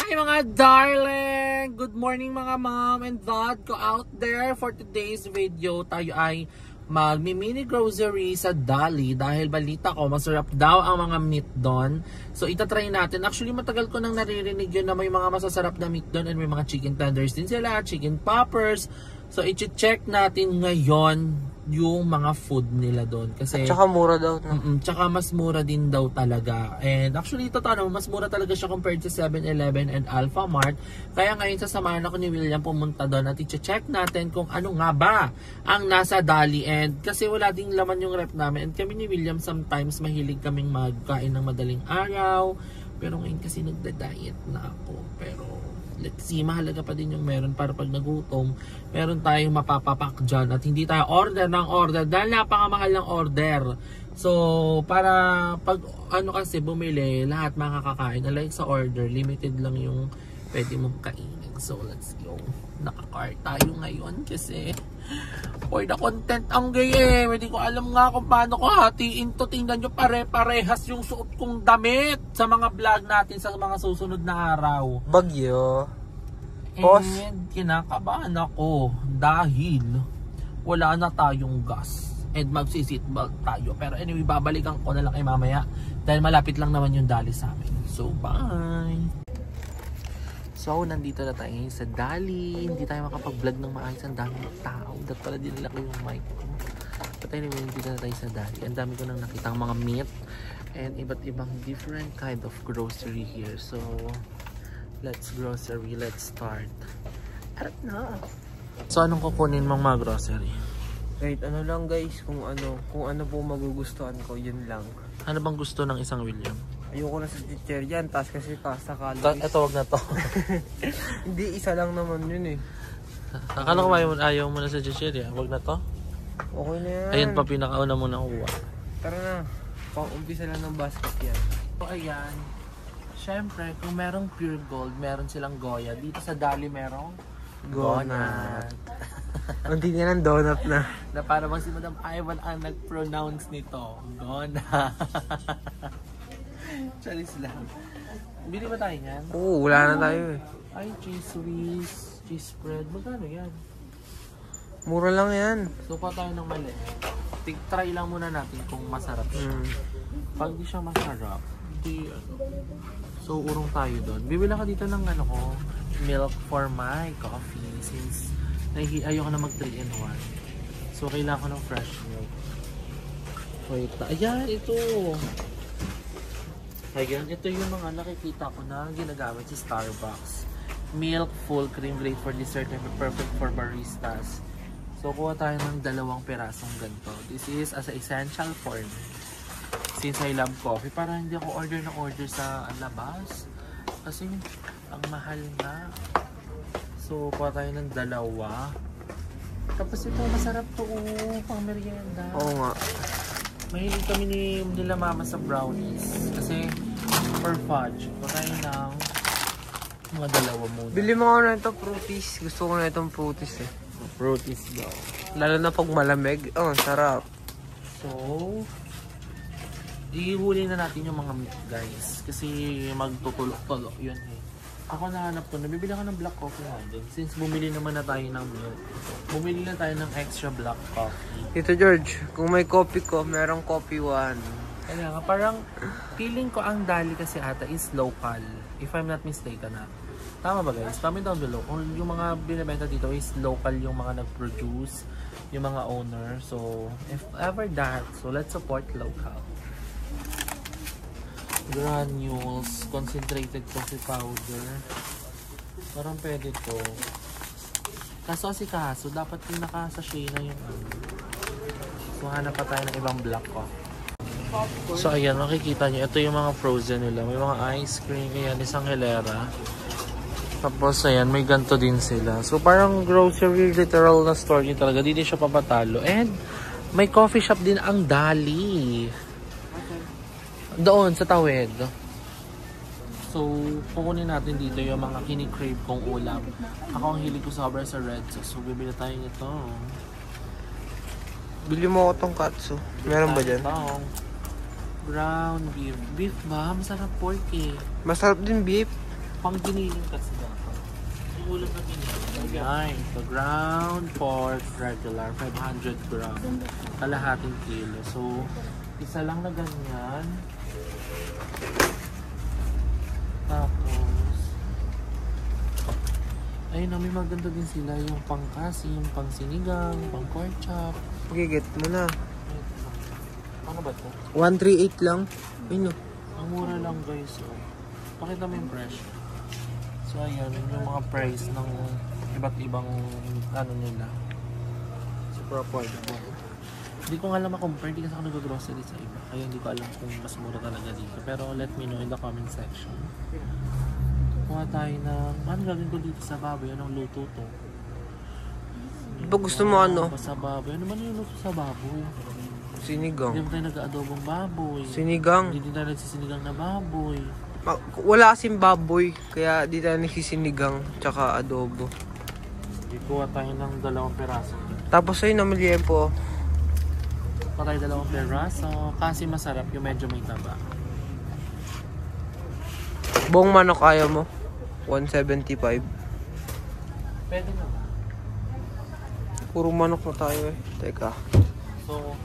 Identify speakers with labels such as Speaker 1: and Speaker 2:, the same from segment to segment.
Speaker 1: Hi mga darling! Good morning mga mom and dad ko out there. For today's video, tayo ay magmi-mini grocery sa Dali dahil balita ko masarap daw ang mga meat doon. So itatry natin. Actually matagal ko nang naririnig yun na may mga masasarap na meat doon and may mga chicken tenders din sila, chicken poppers. So i-check natin ngayon yung mga food nila doon kasi
Speaker 2: tsaka mura daw
Speaker 1: tsaka mas mura din daw talaga. And actually totoo, mas mura talaga siya compared sa 7-Eleven and Alphamart. Kaya ngayon sasamahan ako ni William pumunta doon at i-check natin kung ano nga ba ang nasa Dali. And kasi wala ding laman yung rep namin and kami ni William sometimes mahilig kaming magkain ng madaling araw, pero ngayon kasi nagda-diet na ako. Pero let's see, mahalaga pa din yung meron para pag nagutom, meron tayong mapapapak dyan at hindi tayo order ng order dahil napakamahal ng order. So, para pag ano kasi bumili, lahat makakakain. Like sa order, limited lang yung pwede mong kainin. So, let's go. Naka-cart tayo ngayon kasi for the content ang gay eh. Hindi ko alam nga kung paano ko hatiin to. Tingnan nyo pare-parehas yung suot kong damit sa mga vlog natin sa mga susunod na araw.
Speaker 2: Bagyo. Boss.
Speaker 1: And kinakabahan ako dahil wala na tayong gas. And magsi-seatbelt tayo. Pero anyway, babalikan ko na lang kay mamaya dahil malapit lang naman yung Dali sa amin. So, bye! So, nandito na tayo ngayon sa Dali. Hindi tayo makapag-vlog ng maayos. Ang dami ng tao. Dapat pala din nila ko yung mic ko. But anyway, nandito na tayo sa Dali. Ang dami ko nang nakita mga meat and iba't ibang different kind of grocery here. So, let's grocery. Let's start. At na. So, anong kukunin mong mga grocery?
Speaker 2: Wait, ano lang guys, kung ano po magugustuhan ko, yun lang.
Speaker 1: Ano bang gusto ng isang William?
Speaker 2: Ayoko na sa chicherian, tas kasi pasta calories.
Speaker 1: Ito, wag na to.
Speaker 2: Hindi, isa lang naman yun eh.
Speaker 1: Akala ko ayaw mo na sa chichirya. Wag na to?
Speaker 2: Okay na yan.
Speaker 1: Ayan pa, pinakauna mo na kuha.
Speaker 2: Tara na, pang-umpisa lang ng basket yan.
Speaker 1: So, ayan. Siyempre, kung merong pure gold, meron silang Goya. Dito sa Dali merong
Speaker 2: Gonat. Hindi niya ng donut na.
Speaker 1: Na para bang si Madam Ivan ang nag-pronounce nito. Gonat. Charis lang. Bili ba tayo yan?
Speaker 2: Oo, wala na tayo eh.
Speaker 1: Ay, cheese whiz, cheese spread. Magkano yan?
Speaker 2: Mura lang yan.
Speaker 1: So, pa tayo ng mali. Try lang muna natin kung masarap siya. Pag di siya masarap, di ano. So, urong tayo doon. Bibila ka dito ng ano ko, milk for my coffee since ayoko na mag 3-in-1. So, kailangan ko ng fresh milk. Wait, ayan, ito. Ayan, ito yung mga nakikita ko na ginagamit sa Starbucks. Milk, full cream, great for dessert, and perfect for baristas. So, kuha tayo ng 2 pirasong ganito. This is as essential for me. Since I love coffee, para hindi ako order sa labas. Kasi ang mahal na. So, kuha tayo ng 2. Tapos ito, masarap to pang merienda.
Speaker 2: Oo nga.
Speaker 1: Mahilig kami nila mama sa brownies. Kasi, for fudge, kuha tayo ng mga 2 muna.
Speaker 2: Bili mo ako na ito, fruities. Gusto ko na itong fruities eh.
Speaker 1: Fruities daw.
Speaker 2: Lalo na pag malamig. Oh, sarap.
Speaker 1: So, ihuli na natin yung mga meat guys. Kasi magtutulok-tulok yun eh. Ako nahanap ko, nabibili ako ng black coffee natin. Since bumili naman na tayo ng milk, bumili na tayo ng extra black coffee.
Speaker 2: Ito George, kung may coffee ko, merong coffee 1.
Speaker 1: Kaya nga, parang feeling ko ang Dali kasi ata is local. If I'm not mistaken na. Tama ba guys? Comment down below. Kung yung mga binibenta dito is local yung mga nag-produce, yung mga owner. So, if ever that, so let's support local. Granules, concentrated coffee powder. Parang pwede to. Kaso dapat yung naka-sachet na yung ano. So, hanap pa tayo ng ibang black coffee. So, ayan, makikita nyo. Ito yung mga frozen nila. May mga ice cream. Ayan, isang hilera. Tapos, ayan, may ganito din sila. So, parang grocery literal na store yun talaga. Di siya papatalo. And, may coffee shop din ang Dali. Doon, sa Tawid. So, kukunin natin dito yung mga kinikrave kong ulam. Ako ang hilig ko sobra sa red sauce. So, bibili tayo nito.
Speaker 2: Bili mo ako tong katsu. Meron ba dyan?
Speaker 1: Ground beef. Beef ba? Masarap pork eh.
Speaker 2: Masarap din beef.
Speaker 1: Pang giniling kasi dapat. Yung ulam na giniling. Ayan. So, ground pork regular, 500 grams. Kalahating kilo. So, isa lang na ganyan. Tapos, ayun na, may maganda din sila. Yung pangkasi, yung pang sinigang, pang pork chop.
Speaker 2: Gigit mo na.
Speaker 1: Ano ba ito?
Speaker 2: 138 lang. Ayun, no.
Speaker 1: Ang mura lang guys. Oh. Pakita mo yung presyo. So ayan, yung mga price ng iba't ibang ano nila. Super affordable. Hindi ko nga alam ma-compare, hindi kasi ako nag-grocery sa iba. Kaya hindi ko alam kung mas mura talaga dito. Pero let me know in the comment section. Kuha tayo ng, ano gagawin ko dito sa baboy? Anong luto to?
Speaker 2: Diba gusto mo ano?
Speaker 1: Sa baboy. Ano man yung luto sa baboy?
Speaker 2: Sinigang.
Speaker 1: Hindi mo tayo nag-aadobong baboy.
Speaker 2: Sinigang.
Speaker 1: Hindi din tayo nagsisinigang na baboy.
Speaker 2: Wala kasing baboy, kaya di tayo nagsisinigang tsaka adobo.
Speaker 1: Kuha tayo ng 2 peraso.
Speaker 2: Tapos ay namili po.
Speaker 1: Kuha tayo 2 peraso. Kasi masarap yung medyo may taba.
Speaker 2: Buong manok kaya mo? 175.
Speaker 1: Pwede na ba?
Speaker 2: Puro manok na tayo eh. Teka.
Speaker 1: So,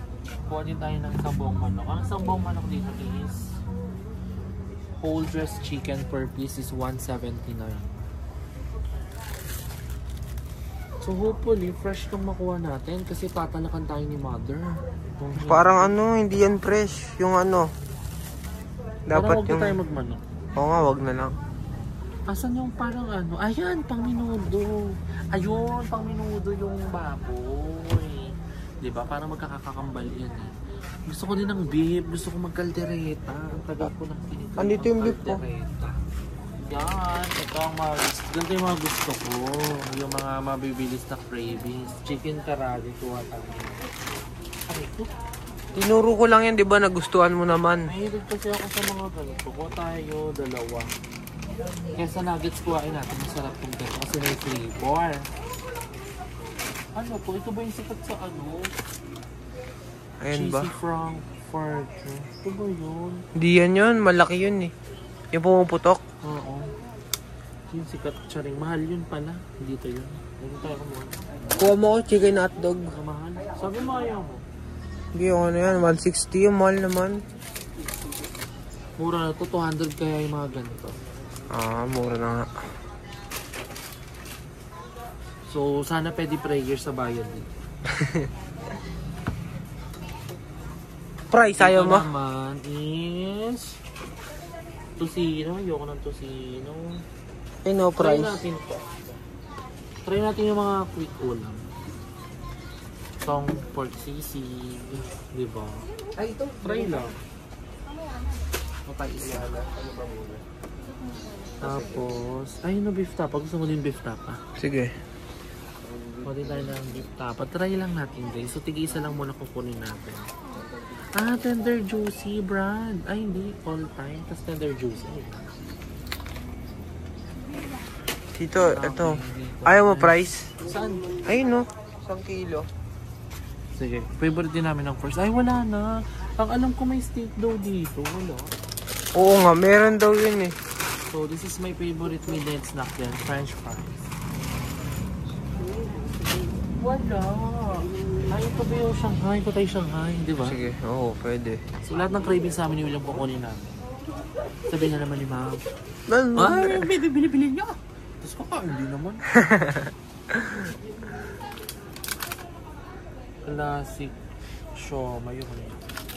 Speaker 1: kuha din tayo ng isang buong manok. Ang isang buong manok dito is whole dressed chicken per piece is 179. So hopefully fresh itong makuha natin kasi tatalakan tayo ni mother.
Speaker 2: Parang ano, hindi yan fresh. Yung ano. Dapat
Speaker 1: parang
Speaker 2: yung...
Speaker 1: tayo magmanok.
Speaker 2: Oo nga, wag na lang.
Speaker 1: Asan yung parang ano? Ayan, pang minudo. Ayun, pang minudo yung baboy. Diba? Parang magkakakambal yan eh. Gusto ko din ng beef. Gusto ko magkaldereta. Ang tagal ko ng pinito.
Speaker 2: Andito yung beef ko.
Speaker 1: Yan. Ito ang mga gusto. Ganito yung mga gusto ko. Yung mga mabibilis na cravings. Chicken karage. Kuha tayo. Ay, ito.
Speaker 2: Tinuro ko lang yan, di ba? Nagustuhan mo naman.
Speaker 1: Mahilig kasi ako sa mga ganito. Kuha tayo 2. Kesa nuggets kuhain natin. Masarap yung ganito kasi may flavor. Ano po? Ito ba yung sikat sa ano?
Speaker 2: Ayan ba?
Speaker 1: Cheesy Frankfurt. Ito ba yun?
Speaker 2: Hindi yan yun. Malaki yun eh. Yung pumuputok.
Speaker 1: Oo. Yung sikat charing. Mahal yun pala. Hindi to yun. Hindi tayo kumuha.
Speaker 2: Kuha mo ko chicken hotdog.
Speaker 1: Mahal. Sabi mo ayaw mo.
Speaker 2: Hindi yung ano yan. 160 yung mahal naman.
Speaker 1: Mura na to. 200 kaya yung mga ganito.
Speaker 2: Ah, mura na nga.
Speaker 1: So, sana pwede prayer sa bayad dito.
Speaker 2: Price, ayaw mo?
Speaker 1: Ito naman is tosino. Ayoko ng tosino.
Speaker 2: Eh, no
Speaker 1: Try
Speaker 2: price.
Speaker 1: natin to. Try natin yung mga quick ulam. Itong pork sisig. Diba?
Speaker 2: Ay, ito.
Speaker 1: Try lang. Mapais na. Tapos, ayun na beef tapa. Gusto mo din beef tapa?
Speaker 2: Sige.
Speaker 1: Pwede tayo ng beef tapa. Try lang natin guys. So, tig-isa lang muna kukunin natin. Ah, tender juicy brand. Ay, hindi. All time. Tapos tender juicy.
Speaker 2: Dito, ito. Ayaw mo price?
Speaker 1: Saan?
Speaker 2: Ayun no. 1 kilo.
Speaker 1: Sige. Favorite din namin ng first. Ay, wala na. Ang alam ko may steak daw dito. Wala.
Speaker 2: Oo nga, meron daw yun eh.
Speaker 1: So, this is my favorite midnight snack din. French fries. Wala. Ay, ito ba yung Shanghai? Ito tayo Shanghai, di ba?
Speaker 2: Sige, oo, pwede.
Speaker 1: So, lahat ng cravings sa amin ni William kukunin namin. Sabihin na naman ni Ma'am.
Speaker 2: Ay,
Speaker 1: bili niya. Tapos kaka, hindi naman. Classic siomay yun.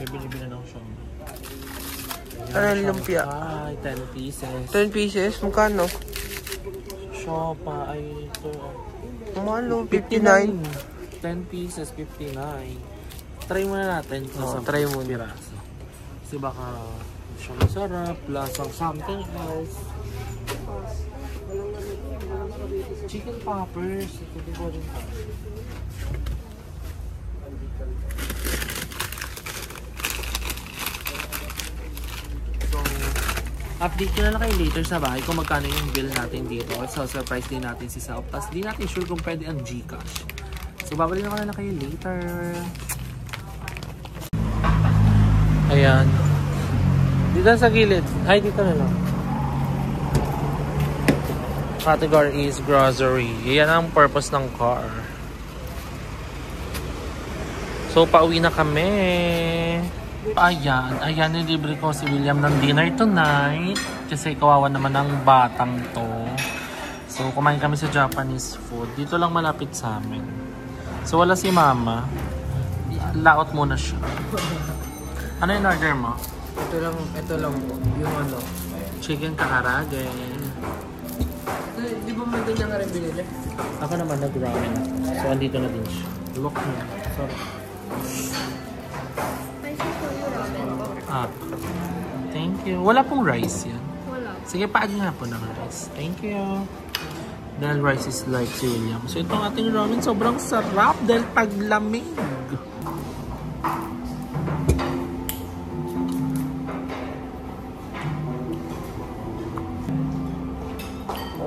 Speaker 1: May binibili ng siomay.
Speaker 2: Anong lumpia?
Speaker 1: Ay, 10 pieces.
Speaker 2: 10 pieces? Magkano?
Speaker 1: Siopa ay ito.
Speaker 2: Malo, 59.
Speaker 1: 10 pieces, 59. Try muna natin.
Speaker 2: Oo, try muna.
Speaker 1: Piraso. Kasi baka siya masarap, lasang something else. Chicken poppers. Ito din ko rin pa. So, update ko na lang kayo later sa bahay kung magkano yung bill natin dito. So, surprise din natin si Self. Tapos di natin sure kung pwede ang Gcash. So, babalik na kayo later. Ayan. Dito sa gilid. Ay, dito na lang. category is grocery. Yan ang purpose ng car. So, pauwi na kami. Ayan, nilibre ko si William ng dinner tonight. Kasi kawawa naman ang batang to. So, kumain kami sa Japanese food. Dito lang malapit sa amin. So, wala si Mama. Laot muna siya. Ano yung order mo?
Speaker 2: Ito lang po. Yung ano.
Speaker 1: Chicken kakarage.
Speaker 2: Di ba may ganyan ka rin binili?
Speaker 1: Ako naman nag-ramen. So, andito na din siya. Look niya. Sorry.
Speaker 3: Spicy po yung ramen po.
Speaker 1: Thank you. Wala pong rice yan.
Speaker 3: Wala.
Speaker 1: Sige, paagi nga po ng rice. Thank you. Dahil rice is like si William. So, itong ating ramen sobrang sarap dahil taglamig.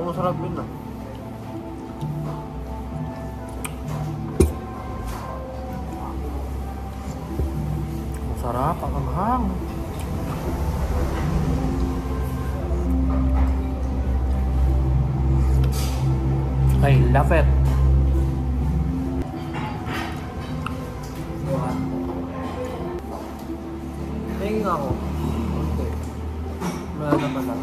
Speaker 2: Masarap yun ah.
Speaker 1: Masarap, anghang. I love it.
Speaker 2: Tingin ako. Okay. Wala na pala.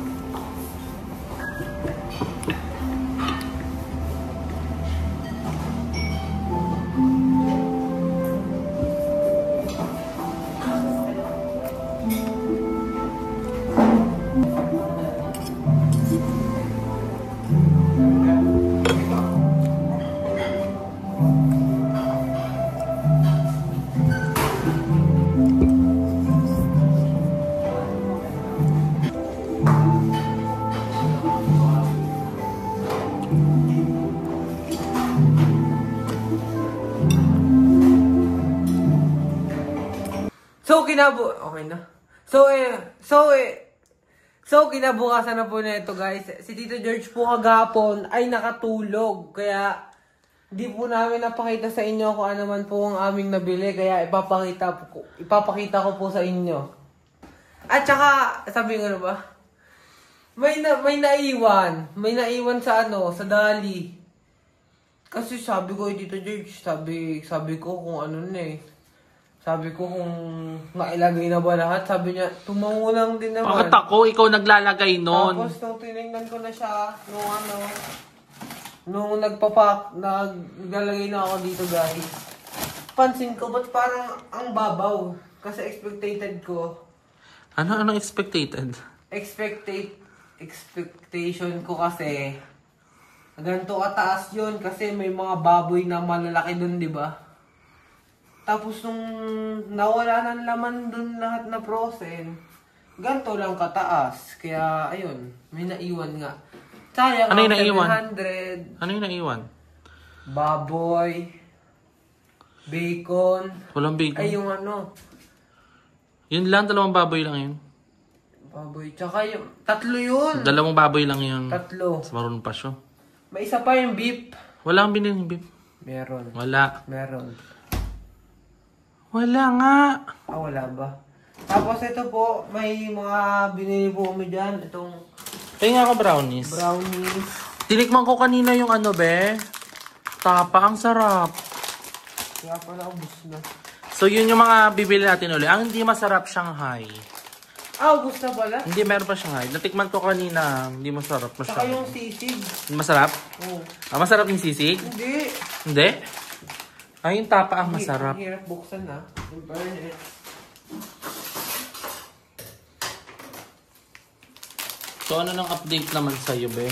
Speaker 2: Okay na. So, kinabukasan na po na ito guys. Si Tito George po kagapon ay nakatulog. Kaya, di po namin napakita sa inyo kung ano man po ang aming nabili. Kaya, ipapakita ko po sa inyo. At saka, sabi nga ba? May naiwan. May naiwan sa sa Dali. Kasi sabi ko, Tito George, sabi ko kung ano na eh. Sabi ko kung nailagay na ba lahat, sabi niya, tumango lang din naman.
Speaker 1: Bakit ako? Ikaw naglalagay nun.
Speaker 2: Tapos nung tinignan ko na siya, nung naglalagay na ako dito guys. Pansin ko, ba't parang ang babaw? Kasi expected ko.
Speaker 1: Anong expected?
Speaker 2: Expectation ko kasi, ganito kataas yun kasi may mga baboy na malalaki dun, di ba? Tapos nung nawala ng laman dun lahat na frozen, ganito lang kataas. Kaya, ayun, may naiwan nga. Sayang,
Speaker 1: ano yung naiwan?
Speaker 2: 700.
Speaker 1: Ano yung naiwan?
Speaker 2: Baboy, bacon.
Speaker 1: Walang bacon.
Speaker 2: Ay, yung ano.
Speaker 1: Yun lang, dalawang baboy lang yun.
Speaker 2: Baboy, tsaka yung, tatlo yun.
Speaker 1: Dalawang baboy lang yun.
Speaker 2: Tatlo.
Speaker 1: Sa marunong pa siya.
Speaker 2: May isa pa yung beef.
Speaker 1: Wala kang binili ng beef.
Speaker 2: Meron.
Speaker 1: Wala.
Speaker 2: Meron.
Speaker 1: Wala nga.
Speaker 2: Wala ba? Tapos ito po, may mga binili po kami dyan. Itong
Speaker 1: Kaya nga ako brownies.
Speaker 2: brownies.
Speaker 1: Tinikman ko kanina yung ano be. Tapa, ang sarap.
Speaker 2: Kaya pala ubus na.
Speaker 1: So yun yung mga bibili natin ulit. Ang hindi masarap Shanghai.
Speaker 2: Ubus na pala.
Speaker 1: Hindi, meron pa Shanghai. Natikman ko kanina, hindi masarap
Speaker 2: Saka
Speaker 1: masyado.
Speaker 2: yung sisig.
Speaker 1: Masarap?
Speaker 2: Oh.
Speaker 1: Masarap yung sisig?
Speaker 2: Hindi.
Speaker 1: Hindi? Ay, yung tapa ang masarap.
Speaker 2: Ang hirap buksan na.
Speaker 1: So ano nang update naman sa'yo be?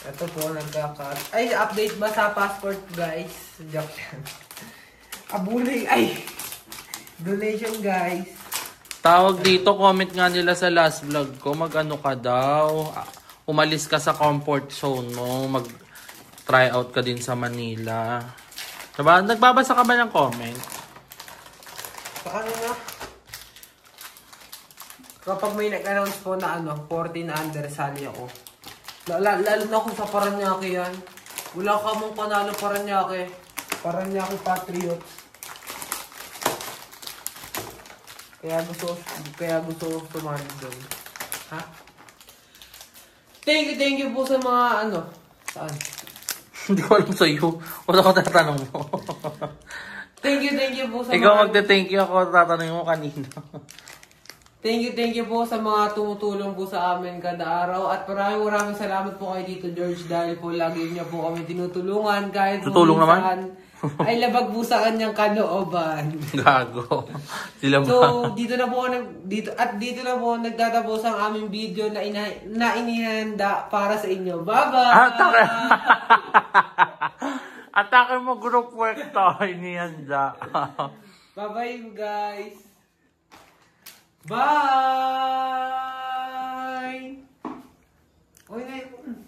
Speaker 2: Ito po, nagka-cut. Ay, update ba sa passport guys? Joke yan. Abuling, ay! Donation guys.
Speaker 1: Tawag dito, comment nga nila sa last vlog ko, mag-ano ka daw, umalis ka sa comfort zone mo, mag-try out ka din sa Manila. Diba? Nagbabasa ka ba ng comment?
Speaker 2: Sa ano na? Kapag may nag-announce po na 14 under, sali ako. Lalo na kung sa Paranaque yan. Wala ka mong panalo Paranaque. Paranaque Patriot. Kaya gusto sumali doon. Ha? Thank you po sa mga Saan?
Speaker 1: Hindi ko alam sa'yo. Wala ko tatanong mo.
Speaker 2: Thank you po sa
Speaker 1: Ikaw magte-thank you ako. Tatanong mo kanina.
Speaker 2: Thank you po sa mga tumutulong po sa amin kada araw. At maraming salamat po kay Tito George dahil po lagi niya po kami tinutulungan kahit po
Speaker 1: Tutulong
Speaker 2: minsan ay labag po sa kanyang kalooban.
Speaker 1: Gago. Sila
Speaker 2: So,
Speaker 1: ba?
Speaker 2: dito na po nagtatapos ang aming video na inihanda para sa inyo. Bye-bye!
Speaker 1: Atake mo group work to. Inihanda.
Speaker 2: Bye-bye, guys! Bye! Okay na yun.